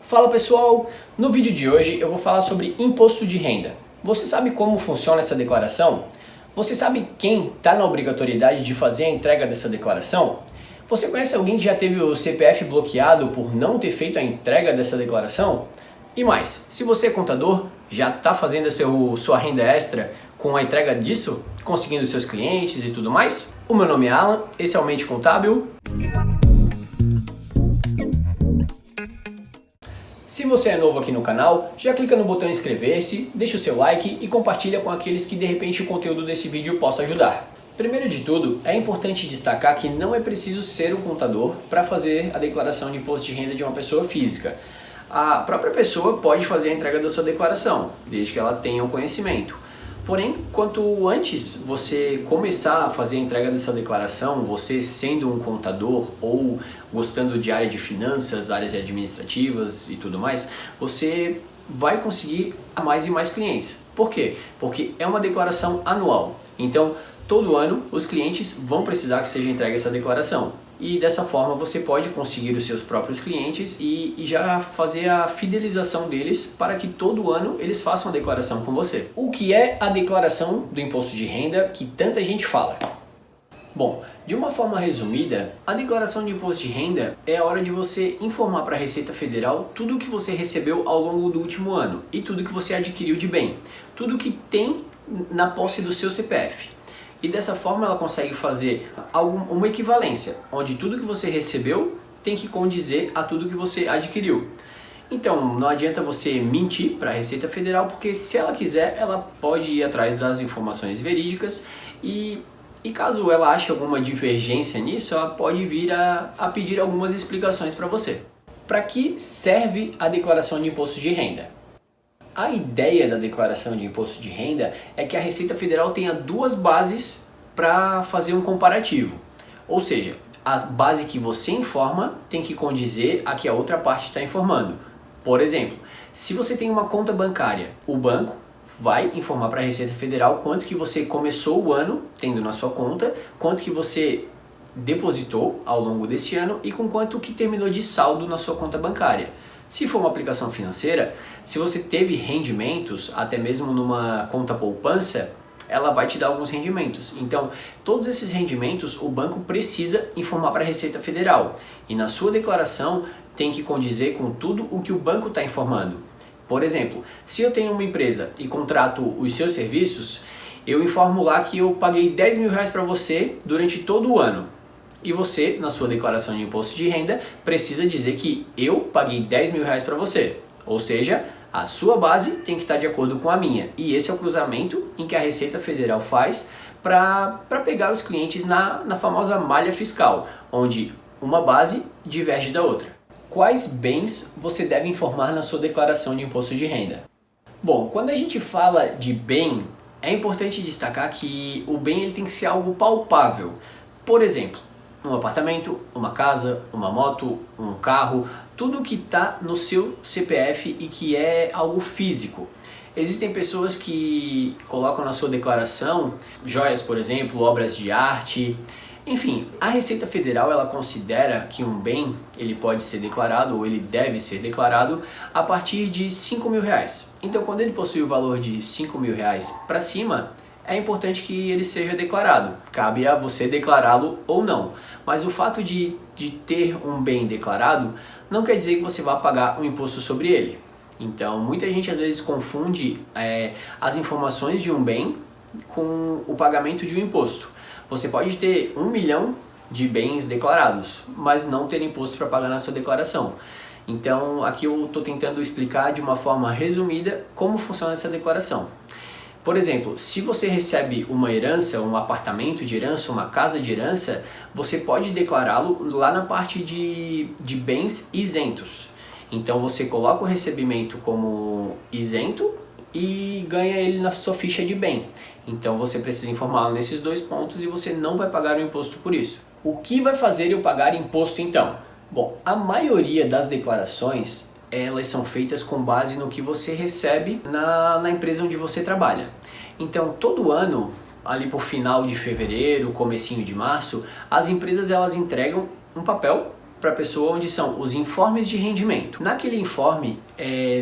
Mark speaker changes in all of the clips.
Speaker 1: Fala pessoal, no vídeo de hoje eu vou falar sobre imposto de renda. Você sabe como funciona essa declaração? Você sabe quem está na obrigatoriedade de fazer a entrega dessa declaração? Você conhece alguém que já teve o CPF bloqueado por não ter feito a entrega dessa declaração? E mais, se você é contador, já está fazendo sua renda extra com a entrega disso? Conseguindo seus clientes e tudo mais? O meu nome é Alan, esse é o Mente Contábil. Se você é novo aqui no canal, já clica no botão inscrever-se, deixa o seu like e compartilha com aqueles que de repente o conteúdo desse vídeo possa ajudar. Primeiro de tudo, é importante destacar que não é preciso ser um contador para fazer a declaração de imposto de renda de uma pessoa física. A própria pessoa pode fazer a entrega da sua declaração, desde que ela tenha o conhecimento. Porém, quanto antes você começar a fazer a entrega dessa declaração, você sendo um contador ou gostando de área de finanças, áreas administrativas e tudo mais, você vai conseguir mais e mais clientes. Por quê? Porque é uma declaração anual. Então, todo ano os clientes vão precisar que seja entregue essa declaração. E dessa forma você pode conseguir os seus próprios clientes e já fazer a fidelização deles para que todo ano eles façam a declaração com você. O que é a declaração do imposto de renda que tanta gente fala? Bom, de uma forma resumida, a declaração de imposto de renda é a hora de você informar para a Receita Federal tudo o que você recebeu ao longo do último ano e tudo que você adquiriu de bem, tudo que tem na posse do seu CPF. E dessa forma ela consegue fazer uma equivalência, onde tudo que você recebeu tem que condizer a tudo que você adquiriu. Então não adianta você mentir para a Receita Federal, porque se ela quiser, ela pode ir atrás das informações verídicas e caso ela ache alguma divergência nisso, ela pode vir a pedir algumas explicações para você. Para que serve a declaração de imposto de renda? A ideia da declaração de imposto de renda é que a Receita Federal tenha duas bases para fazer um comparativo. Ou seja, a base que você informa tem que condizer a que a outra parte está informando. Por exemplo, se você tem uma conta bancária, o banco vai informar para a Receita Federal quanto que você começou o ano tendo na sua conta, quanto que você depositou ao longo desse ano e com quanto que terminou de saldo na sua conta bancária. Se for uma aplicação financeira, se você teve rendimentos, até mesmo numa conta poupança, ela vai te dar alguns rendimentos. Então, todos esses rendimentos o banco precisa informar para a Receita Federal. E na sua declaração tem que condizer com tudo o que o banco está informando. Por exemplo, se eu tenho uma empresa e contrato os seus serviços, eu informo lá que eu paguei R$10.000 para você durante todo o ano. E você, na sua declaração de imposto de renda, precisa dizer que eu paguei R$10.000 para você. Ou seja, a sua base tem que estar de acordo com a minha. E esse é o cruzamento em que a Receita Federal faz para pegar os clientes na famosa malha fiscal, onde uma base diverge da outra. Quais bens você deve informar na sua declaração de imposto de renda? Bom, quando a gente fala de bem, é importante destacar que o bem ele tem que ser algo palpável. Por exemplo, um apartamento, uma casa, uma moto, um carro, tudo que está no seu CPF e que é algo físico. Existem pessoas que colocam na sua declaração joias, por exemplo, obras de arte. Enfim, a Receita Federal ela considera que um bem ele pode ser declarado ou ele deve ser declarado a partir de R$5.000. Então, quando ele possui o valor de R$5.000 para cima, é importante que ele seja declarado. Cabe a você declará-lo ou não. Mas o fato de ter um bem declarado não quer dizer que você vá pagar um imposto sobre ele. Então, muita gente às vezes confunde as informações de um bem com o pagamento de um imposto. Você pode ter 1 milhão de bens declarados, mas não ter imposto para pagar na sua declaração. Então, aqui eu estou tentando explicar de uma forma resumida como funciona essa declaração. Por exemplo, se você recebe uma herança, um apartamento de herança, uma casa de herança, você pode declará-lo lá na parte de bens isentos. Então você coloca o recebimento como isento e ganha ele na sua ficha de bem. Então você precisa informá-lo nesses dois pontos e você não vai pagar o imposto por isso. O que vai fazer eu pagar imposto então? Bom, a maioria das declarações elas são feitas com base no que você recebe na empresa onde você trabalha. Então, todo ano, ali por final de fevereiro, comecinho de março, as empresas elas entregam um papel para a pessoa onde são os informes de rendimento. Naquele informe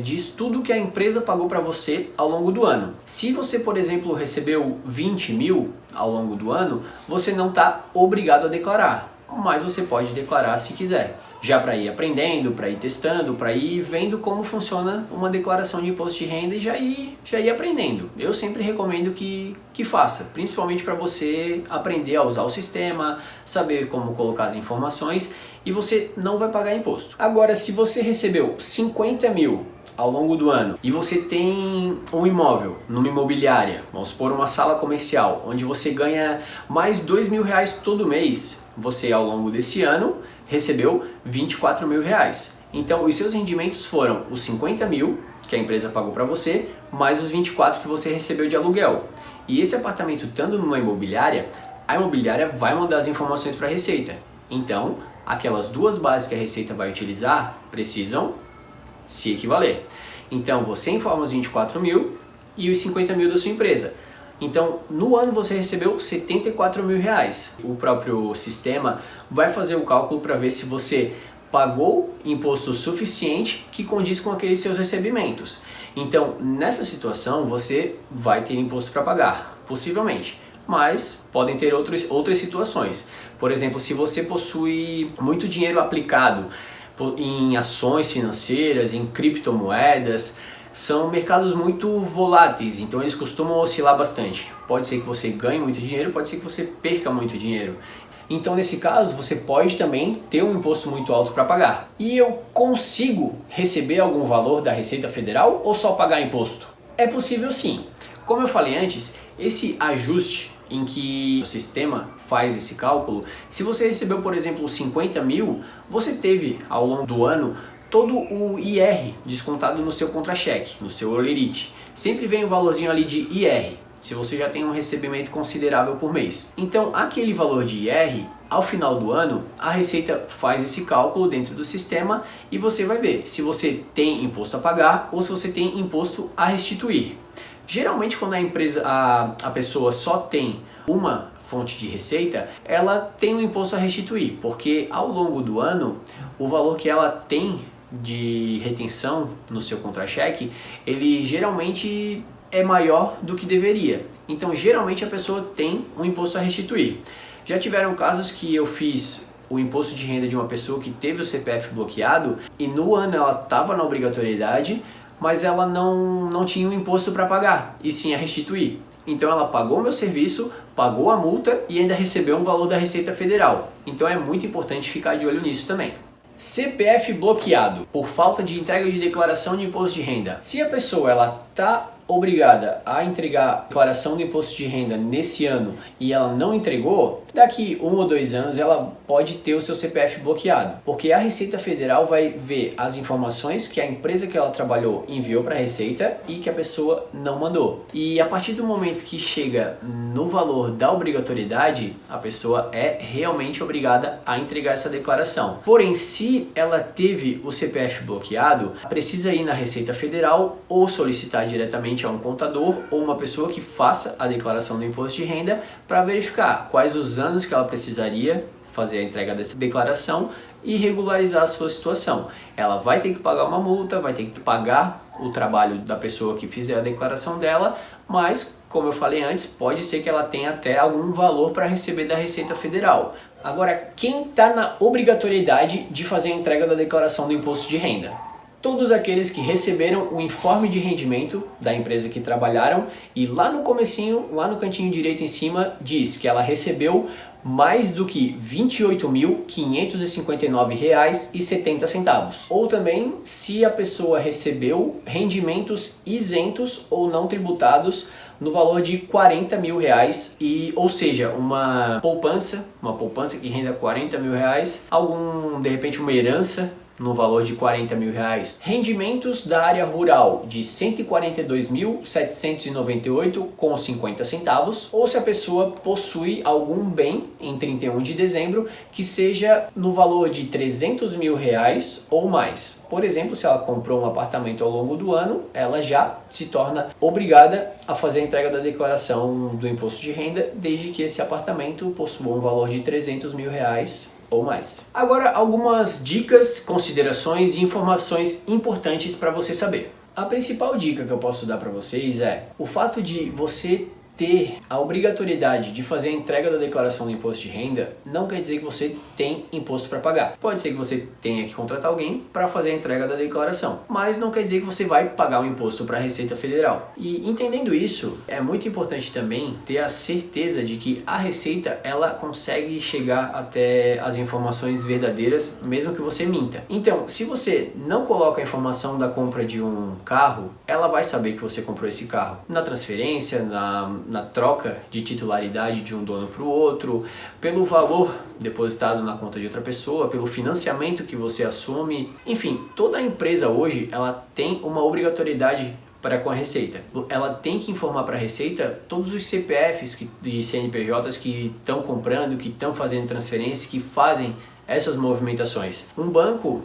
Speaker 1: diz tudo que a empresa pagou para você ao longo do ano. Se você, por exemplo, recebeu 20 mil ao longo do ano, você não está obrigado a declarar, mas você pode declarar se quiser. Já para ir aprendendo, para ir testando, para ir vendo como funciona uma declaração de imposto de renda e já ir aprendendo. Eu sempre recomendo que faça, principalmente para você aprender a usar o sistema, saber como colocar as informações e você não vai pagar imposto. Agora, se você recebeu 50 mil ao longo do ano e você tem um imóvel numa imobiliária, vamos supor uma sala comercial, onde você ganha mais 2 mil reais todo mês, você ao longo desse ano recebeu 24 mil reais. Então os seus rendimentos foram os 50 mil que a empresa pagou para você, mais os 24 que você recebeu de aluguel. E esse apartamento estando numa imobiliária, a imobiliária vai mandar as informações para a Receita. Então aquelas duas bases que a Receita vai utilizar precisam se equivaler. Então você informa os 24 mil e os 50 mil da sua empresa. Então, no ano você recebeu 74 mil reais. O próprio sistema vai fazer o cálculo para ver se você pagou imposto suficiente que condiz com aqueles seus recebimentos. Então, nessa situação, você vai ter imposto para pagar, possivelmente. Mas podem ter outras situações. Por exemplo, se você possui muito dinheiro aplicado em ações financeiras, em criptomoedas, são mercados muito voláteis, então eles costumam oscilar bastante. Pode ser que você ganhe muito dinheiro, pode ser que você perca muito dinheiro. Então nesse caso você pode também ter um imposto muito alto para pagar. E eu consigo receber algum valor da Receita Federal ou só pagar imposto? É possível sim. Como eu falei antes, esse ajuste em que o sistema faz esse cálculo, se você recebeu, por exemplo, 50 mil, você teve ao longo do ano todo o IR descontado no seu contra-cheque, no seu olerite. Sempre vem um valorzinho ali de IR, se você já tem um recebimento considerável por mês. Então, aquele valor de IR, ao final do ano, a Receita faz esse cálculo dentro do sistema e você vai ver se você tem imposto a pagar ou se você tem imposto a restituir. Geralmente, quando a pessoa só tem uma fonte de receita, ela tem um imposto a restituir, porque ao longo do ano, o valor que ela tem de retenção no seu contra-cheque, ele geralmente é maior do que deveria. Então, geralmente a pessoa tem um imposto a restituir. Já tiveram casos que eu fiz o imposto de renda de uma pessoa que teve o CPF bloqueado e no ano ela estava na obrigatoriedade, mas ela não tinha um imposto para pagar, e sim a restituir. Então ela pagou o meu serviço, pagou a multa e ainda recebeu um valor da Receita Federal. Então é muito importante ficar de olho nisso também. CPF bloqueado por falta de entrega de declaração de imposto de renda. Se a pessoa está obrigada a entregar a declaração de imposto de renda nesse ano e ela não entregou, daqui 1 ou 2 anos ela pode ter o seu CPF bloqueado, porque a Receita Federal vai ver as informações que a empresa que ela trabalhou enviou para a Receita e que a pessoa não mandou. E a partir do momento que chega no valor da obrigatoriedade, a pessoa é realmente obrigada a entregar essa declaração. Porém, se ela teve o CPF bloqueado, precisa ir na Receita Federal ou solicitar diretamente a um contador ou uma pessoa que faça a declaração do imposto de renda para verificar quais os anos que ela precisaria fazer a entrega dessa declaração e regularizar a sua situação. Ela vai ter que pagar uma multa, vai ter que pagar o trabalho da pessoa que fizer a declaração dela, mas, como eu falei antes, pode ser que ela tenha até algum valor para receber da Receita Federal. Agora, quem está na obrigatoriedade de fazer a entrega da declaração do imposto de renda? Todos aqueles que receberam o informe de rendimento da empresa que trabalharam e lá no comecinho, lá no cantinho direito em cima, diz que ela recebeu mais do que R$ 28.559,70. Ou também se a pessoa recebeu rendimentos isentos ou não tributados no valor de R$ 40 mil, ou seja, uma poupança que renda R$ 40 mil, de repente uma herança no valor de R$ 40 mil. Rendimentos da área rural de R$ 142.798,50, ou se a pessoa possui algum bem em 31 de dezembro que seja no valor de R$ 300 mil ou mais. Por exemplo, se ela comprou um apartamento ao longo do ano, ela já se torna obrigada a fazer a entrega da declaração do imposto de renda, desde que esse apartamento possua um valor de R$ 300 mil ou mais. Agora, algumas dicas, considerações e informações importantes para você saber. A principal dica que eu posso dar para vocês é o fato de você ter a obrigatoriedade de fazer a entrega da declaração do imposto de renda não quer dizer que você tem imposto para pagar. Pode ser que você tenha que contratar alguém para fazer a entrega da declaração, mas não quer dizer que você vai pagar o imposto para a Receita Federal. E entendendo isso, é muito importante também ter a certeza de que a Receita ela consegue chegar até as informações verdadeiras, mesmo que você minta. Então, se você não coloca a informação da compra de um carro, ela vai saber que você comprou esse carro na transferência, na troca de titularidade de um dono para o outro, pelo valor depositado na conta de outra pessoa, pelo financiamento que você assume. Enfim, toda empresa hoje ela tem uma obrigatoriedade para com a Receita. Ela tem que informar para a Receita todos os CPFs e CNPJs que estão comprando, que estão fazendo transferência, que fazem essas movimentações. Um banco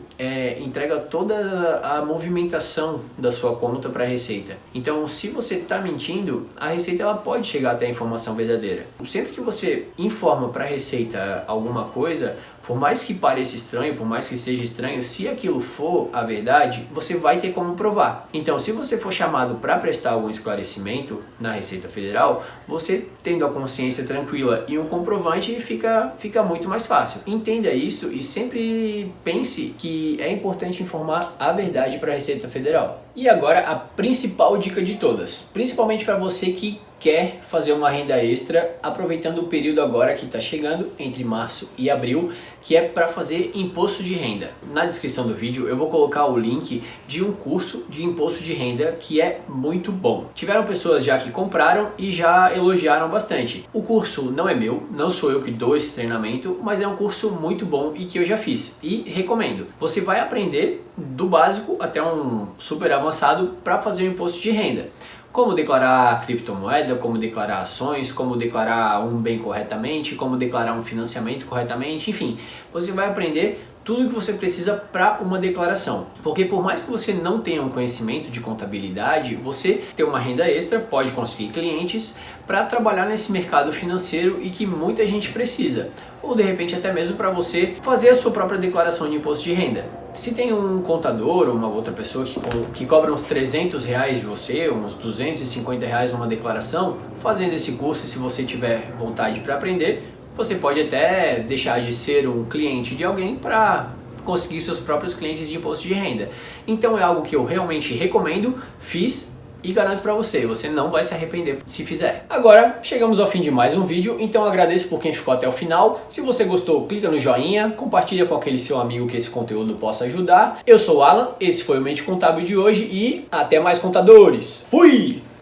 Speaker 1: entrega toda a movimentação da sua conta para a Receita. Então, se você está mentindo, a Receita ela pode chegar até a informação verdadeira. Sempre que você informa para a Receita alguma coisa, por mais que pareça estranho, por mais que seja estranho, se aquilo for a verdade, você vai ter como provar. Então, se você for chamado para prestar algum esclarecimento na Receita Federal, você tendo a consciência tranquila e um comprovante fica muito mais fácil. Entenda isso e sempre pense que é importante informar a verdade para a Receita Federal. E agora a principal dica de todas, principalmente para você que quer fazer uma renda extra, aproveitando o período agora que está chegando, entre março e abril, que é para fazer imposto de renda. Na descrição do vídeo eu vou colocar o link de um curso de imposto de renda que é muito bom. Tiveram pessoas já que compraram e já elogiaram bastante. O curso não é meu, não sou eu que dou esse treinamento, mas é um curso muito bom e que eu já fiz e recomendo. Você vai aprender do básico até um super avançado para fazer o imposto de renda. Como declarar criptomoeda, como declarar ações, como declarar um bem corretamente, como declarar um financiamento corretamente, enfim, você vai aprender tudo o que você precisa para uma declaração. Porque por mais que você não tenha um conhecimento de contabilidade, você ter uma renda extra pode conseguir clientes para trabalhar nesse mercado financeiro e que muita gente precisa. Ou de repente até mesmo para você fazer a sua própria declaração de imposto de renda. Se tem um contador ou uma outra pessoa que cobra uns R$300 de você, uns R$250 numa declaração, fazendo esse curso, se você tiver vontade para aprender, você pode até deixar de ser um cliente de alguém para conseguir seus próprios clientes de imposto de renda. Então é algo que eu realmente recomendo, fiz e garanto para você, você não vai se arrepender se fizer. Agora chegamos ao fim de mais um vídeo, então agradeço por quem ficou até o final. Se você gostou, clica no joinha, compartilha com aquele seu amigo que esse conteúdo possa ajudar. Eu sou o Alan, esse foi o Mente Contábil de hoje e até mais, contadores. Fui!